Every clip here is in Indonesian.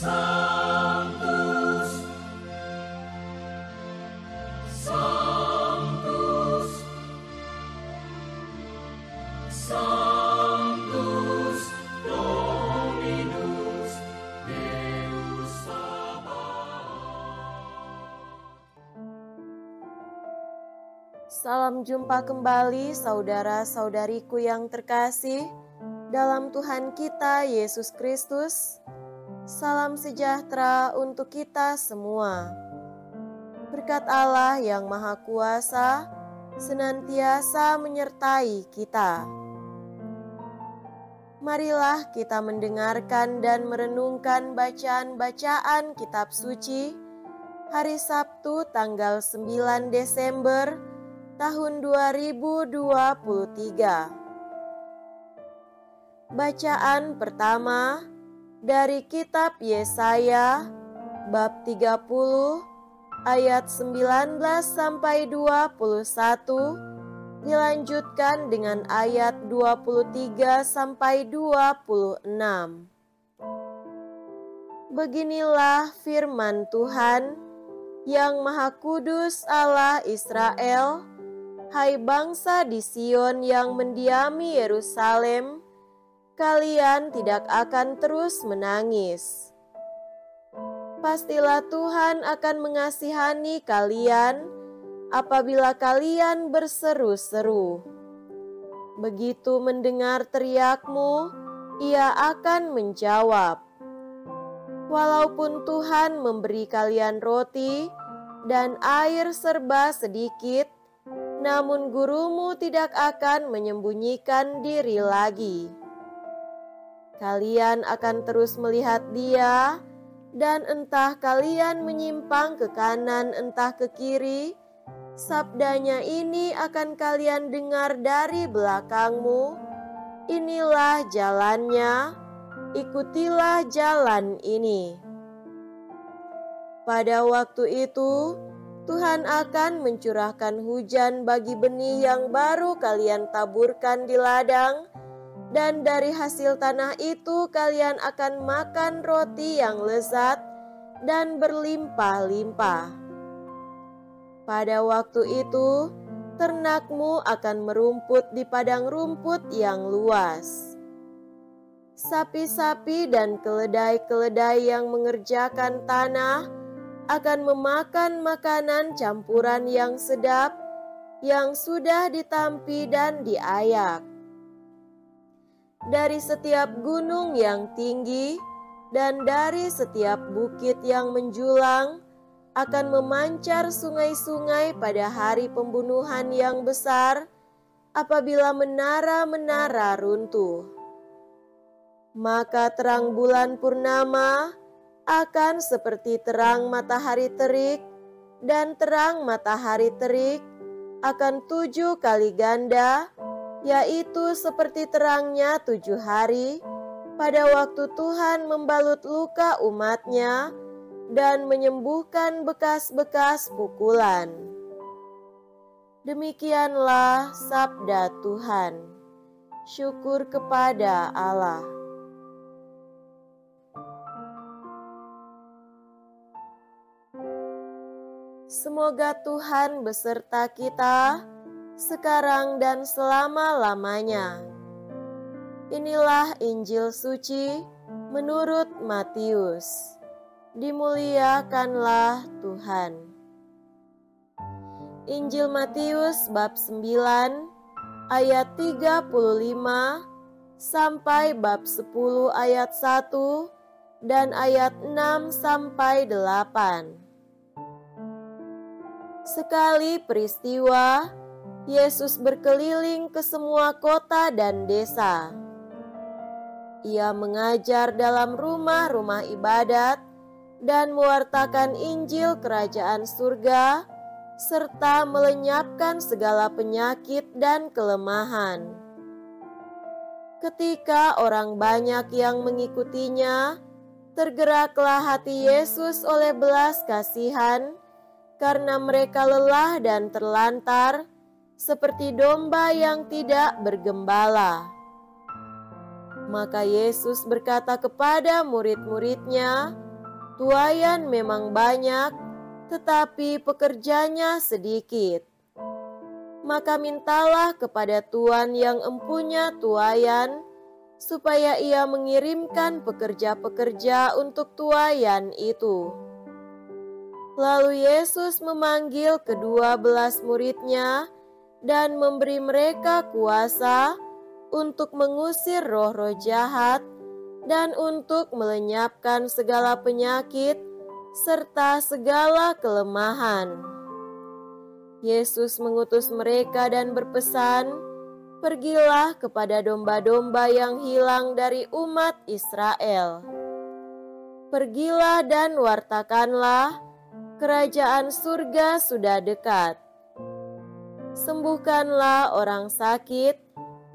Sanctus, Sanctus, Sanctus Dominus Deus Sabaoth. Salam jumpa kembali saudara-saudariku yang terkasih dalam Tuhan kita Yesus Kristus. Salam sejahtera untuk kita semua. Berkat Allah yang Maha Kuasa senantiasa menyertai kita. Marilah kita mendengarkan dan merenungkan bacaan-bacaan kitab suci hari Sabtu tanggal 9 Desember tahun 2023. Bacaan pertama dari kitab Yesaya bab 30 ayat 19 sampai 21 dilanjutkan dengan ayat 23 sampai 26. Beginilah firman Tuhan yang Maha Kudus Allah Israel, hai bangsa di Sion yang mendiami Yerusalem, kalian tidak akan terus menangis. Pastilah Tuhan akan mengasihani kalian apabila kalian berseru-seru. Begitu mendengar teriakmu, Ia akan menjawab. Walaupun Tuhan memberi kalian roti dan air serba sedikit, namun gurumu tidak akan menyembunyikan diri lagi. Kalian akan terus melihat Dia, dan entah kalian menyimpang ke kanan entah ke kiri, sabdanya ini akan kalian dengar dari belakangmu. Inilah jalannya, ikutilah jalan ini. Pada waktu itu, Tuhan akan mencurahkan hujan bagi benih yang baru kalian taburkan di ladang, dan dari hasil tanah itu kalian akan makan roti yang lezat dan berlimpah-limpah. Pada waktu itu, ternakmu akan merumput di padang rumput yang luas. Sapi-sapi dan keledai-keledai yang mengerjakan tanah akan memakan makanan campuran yang sedap, yang sudah ditampi dan diayak. Dari setiap gunung yang tinggi dan dari setiap bukit yang menjulang akan memancar sungai-sungai pada hari pembunuhan yang besar apabila menara-menara runtuh. Maka terang bulan purnama akan seperti terang matahari terik, dan terang matahari terik akan 7 kali ganda, yaitu seperti terangnya 7 hari pada waktu Tuhan membalut luka umat-Nya dan menyembuhkan bekas-bekas pukulan. Demikianlah sabda Tuhan. Syukur kepada Allah. Semoga Tuhan beserta kita sekarang dan selama-lamanya. Inilah Injil suci menurut Matius. Dimuliakanlah Tuhan. Injil Matius bab 9 ayat 35 sampai bab 10 ayat 1 dan ayat 6 sampai 8. Sekali peristiwa, Yesus berkeliling ke semua kota dan desa. Ia mengajar dalam rumah-rumah ibadat dan mewartakan Injil Kerajaan Surga, serta melenyapkan segala penyakit dan kelemahan. Ketika orang banyak yang mengikutinya, tergeraklah hati Yesus oleh belas kasihan, karena mereka lelah dan terlantar, seperti domba yang tidak bergembala. Maka Yesus berkata kepada murid-murid-Nya, tuayan memang banyak, tetapi pekerjanya sedikit. Maka mintalah kepada Tuhan yang empunya tuayan, supaya Ia mengirimkan pekerja-pekerja untuk tuayan itu." Lalu Yesus memanggil ke-12 murid-Nya dan memberi mereka kuasa untuk mengusir roh-roh jahat dan untuk melenyapkan segala penyakit serta segala kelemahan. Yesus mengutus mereka dan berpesan, "Pergilah kepada domba-domba yang hilang dari umat Israel. Pergilah dan wartakanlah, kerajaan surga sudah dekat. Sembuhkanlah orang sakit,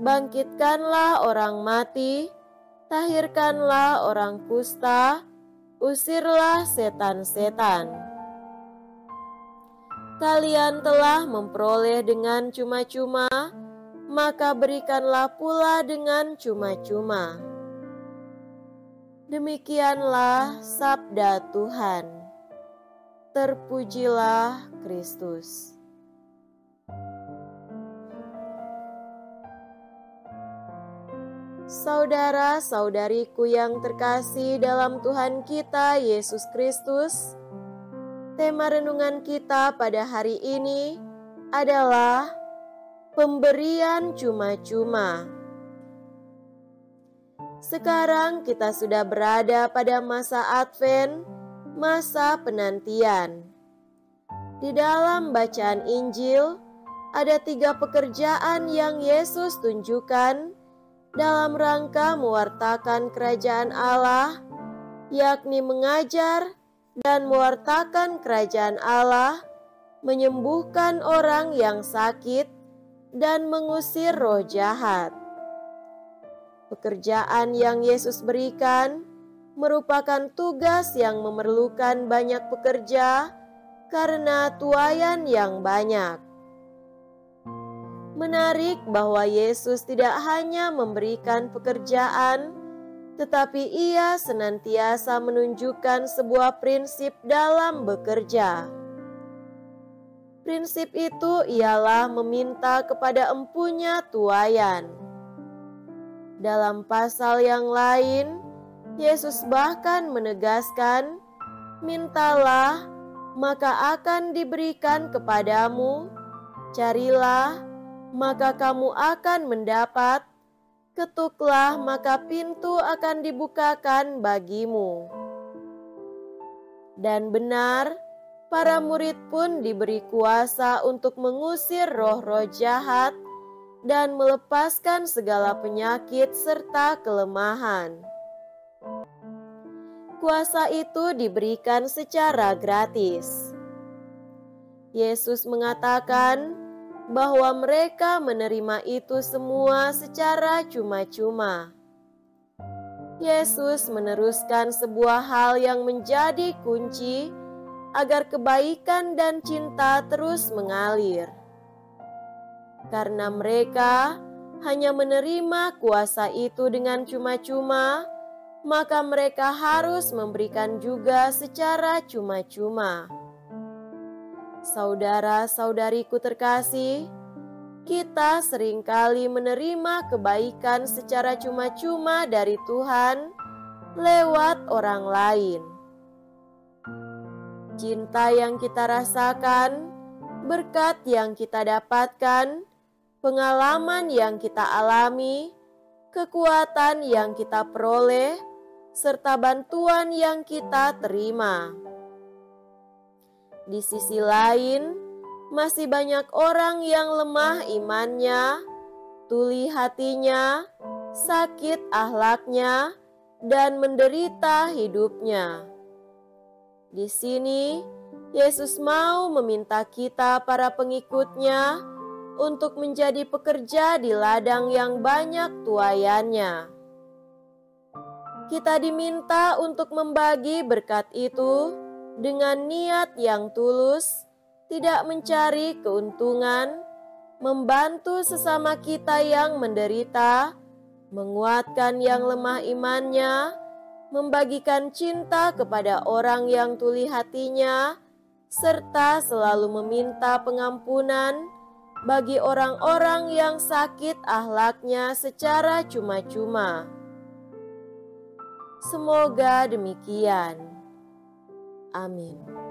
bangkitkanlah orang mati, tahirkanlah orang kusta, usirlah setan-setan. Kalian telah memperoleh dengan cuma-cuma, maka berikanlah pula dengan cuma-cuma." Demikianlah sabda Tuhan. Terpujilah Kristus. Saudara-saudariku yang terkasih dalam Tuhan kita Yesus Kristus, tema renungan kita pada hari ini adalah pemberian cuma-cuma. Sekarang kita sudah berada pada masa Advent, masa penantian. Di dalam bacaan Injil, ada 3 pekerjaan yang Yesus tunjukkan dalam rangka mewartakan kerajaan Allah, yakni mengajar dan mewartakan kerajaan Allah, menyembuhkan orang yang sakit, dan mengusir roh jahat. Pekerjaan yang Yesus berikan merupakan tugas yang memerlukan banyak pekerja karena tuayan yang banyak. Menarik bahwa Yesus tidak hanya memberikan pekerjaan, tetapi Ia senantiasa menunjukkan sebuah prinsip dalam bekerja. Prinsip itu ialah meminta kepada empunya tuayan. Dalam pasal yang lain, Yesus bahkan menegaskan, "Mintalah, maka akan diberikan kepadamu, carilah, maka kamu akan mendapat, ketuklah, maka pintu akan dibukakan bagimu." Dan benar, para murid pun diberi kuasa untuk mengusir roh-roh jahat dan melepaskan segala penyakit serta kelemahan. Kuasa itu diberikan secara gratis. Yesus mengatakan bahwa mereka menerima itu semua secara cuma-cuma. Yesus meneruskan sebuah hal yang menjadi kunci agar kebaikan dan cinta terus mengalir. Karena mereka hanya menerima kuasa itu dengan cuma-cuma, maka mereka harus memberikan juga secara cuma-cuma. Saudara-saudariku terkasih, kita seringkali menerima kebaikan secara cuma-cuma dari Tuhan lewat orang lain. Cinta yang kita rasakan, berkat yang kita dapatkan, pengalaman yang kita alami, kekuatan yang kita peroleh, serta bantuan yang kita terima. Di sisi lain, masih banyak orang yang lemah imannya, tuli hatinya, sakit akhlaknya, dan menderita hidupnya. Di sini, Yesus mau meminta kita para pengikutnya untuk menjadi pekerja di ladang yang banyak tuayannya. Kita diminta untuk membagi berkat itu dengan niat yang tulus, tidak mencari keuntungan, membantu sesama kita yang menderita, menguatkan yang lemah imannya, membagikan cinta kepada orang yang tuli hatinya, serta selalu meminta pengampunan bagi orang-orang yang sakit akhlaknya secara cuma-cuma. Semoga demikian. Amin.